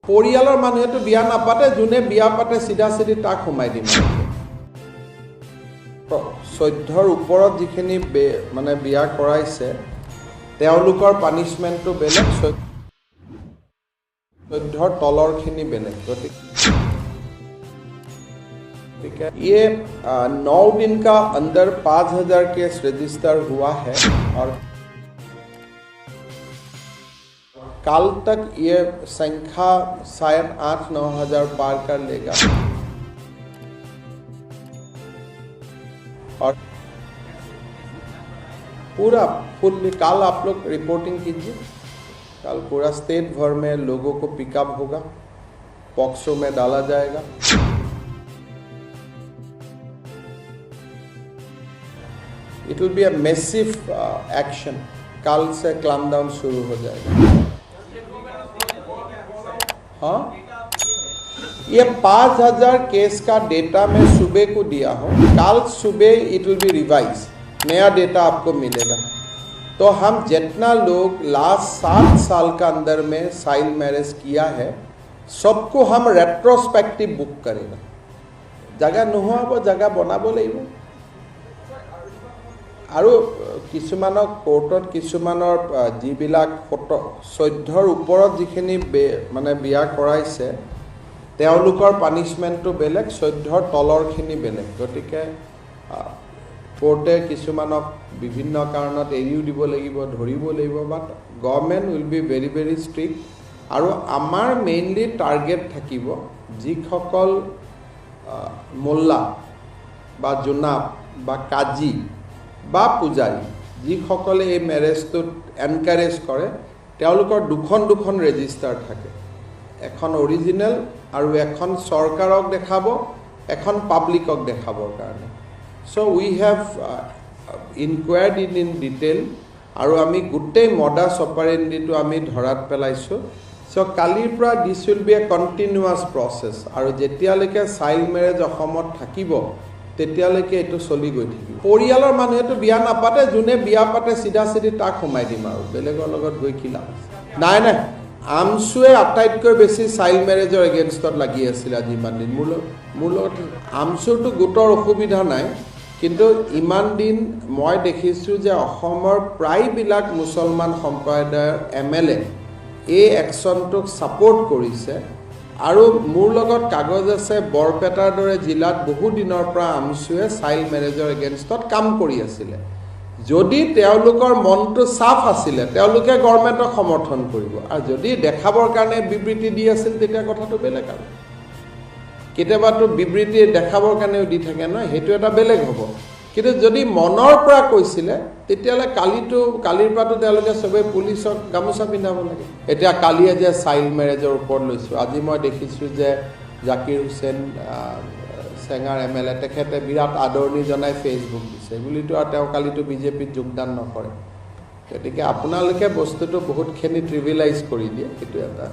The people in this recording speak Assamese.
পৰিয়ালৰ মানুহেতো বিয়া নাপাতে, যোনে বিয়া পাতে চিধা চিধি তাক সোমাই দিম। 14ৰ ওপৰত যিখিনি মানে বিয়া কৰাইছে তেওঁলোকৰ পানিশমেন্টটো বেলেগ, 14ৰ তলৰখিনি বেলেগ। गतिके ये 9 दिन का अंदर 5000 केस रजिस्टर हुआ है और कल तक ये संख्या शायद 8-9 हजार पार कर लेगा। और पूरा फुल कल आप लोग रिपोर्टिंग कीजिए, कल पूरा स्टेट भर में लोगों को पिकअप होगा, पॉक्सो में डाला जाएगा। It will be a massive action. कल से क्लैम डाउन शुरू हो जाएगा। हाँ, ये 5000 केस का डेटा मैं सुबह को दिया हूँ, कल सुबह इट विल बी रिवाइज, नया डेटा आपको मिलेगा। तो हम जितना लोग लास्ट 7 साल का अंदर में चाइल्ड मैरिज किया है सबको हम रेट्रोस्पेक्टिव बुक करेगा। जगह নোহোৱাব, जगह बनाब লাগিব। আৰু কিছুমানৰ কোৰ্টত কিছুমানৰ যিবিলাক 14ৰ ওপৰত যিখিনি মানে বিয়া কৰাইছে তেওঁলোকৰ পানিশমেন্টটো বেলেগ, 14ৰ তলৰখিনি বেলেগ। গতিকে কোৰ্টে কিছুমানক বিভিন্ন কাৰণত এৰিও দিব লাগিব, ধৰিব লাগিব। But government will be very very strict. আৰু আমাৰ মেইনলি টাৰ্গেট থাকিব যিসকল মোল্লা বা জোনাব বা কাজী বা পূজাৰী যিসকলে এই মেৰেজটোত এনকাৰেজ কৰে তেওঁলোকৰ দুখন ৰেজিষ্টাৰ থাকে, এখন অৰিজিনেল আৰু এখন চৰকাৰক দেখাব, এখন পাব্লিকক দেখাবৰ কাৰণে। চ' উই হেভ ইনকুৱাৰ্ড ইন ডিটেইল আৰু আমি গোটেই মডাছ অপাৰেণ্ডিটো আমি ধৰাত পেলাইছোঁ। চ' কালিৰ পৰা দিছ will B A continuous process. আৰু যেতিয়ালৈকে চাইল্ড মেৰেজ অসমত থাকিব তেতিয়ালৈকে এইটো চলি গৈ থাকিব। পৰিয়ালৰ মানুহেতো বিয়া নাপাতে, যোনে বিয়া পাতে চিধা চিধি তাক সোমাই দিম আৰু বেলেগৰ লগত গৈ কি লাভ। নাই আমচুৱে আটাইতকৈ বেছি চাইল্ড মেৰেজৰ এগেইনষ্টত লাগি আছিল আজি ইমান দিন। মোৰ লগত আমচুৰটো গোটৰ অসুবিধা নাই, কিন্তু ইমান দিন মই দেখিছোঁ যে অসমৰ প্ৰায়বিলাক মুছলমান সম্প্ৰদায়ৰ MLA এই একশ্যনটোক ছাপোৰ্ট কৰিছে। আৰু মোৰ লগত কাগজ আছে, বৰপেটাৰ দৰে জিলাত বহু দিনৰ পৰা আমচুৱে চাইল্ড মেৰেজৰ এগেইনষ্টত কাম কৰি আছিলে। যদি তেওঁলোকৰ মনটো চাফ আছিলে তেওঁলোকে গভৰ্ণমেণ্টক সমৰ্থন কৰিব, আৰু যদি দেখাবৰ কাৰণে বিবৃতি দি আছিল তেতিয়া কথাটো বেলেগ। আৰু কেতিয়াবাতো বিবৃতি দেখাবৰ কাৰণেও দি থাকে নহয়, সেইটো এটা বেলেগ হ'ব। কিন্তু যদি মনৰ পৰা কৈছিলে তেতিয়াহ'লে কালিৰ পৰাতো তেওঁলোকে চবেই পুলিচক গামোচা পিন্ধাব লাগে। এতিয়া কালিয়ে যে চাইল্ড মেৰেজৰ ওপৰত লৈছোঁ, আজি মই দেখিছোঁ যে জাকিৰ হুছেইন চেঙাৰ MLA তেখেতে বিৰাট আদৰণি জনাই ফেচবুক দিছে বুলিতো, আৰু তেওঁ কালিতো বিজেপিত যোগদান নকৰে। গতিকে আপোনালোকে বস্তুটো বহুতখিনি ট্ৰিভিলাইজ কৰি দিয়ে, সেইটো এটা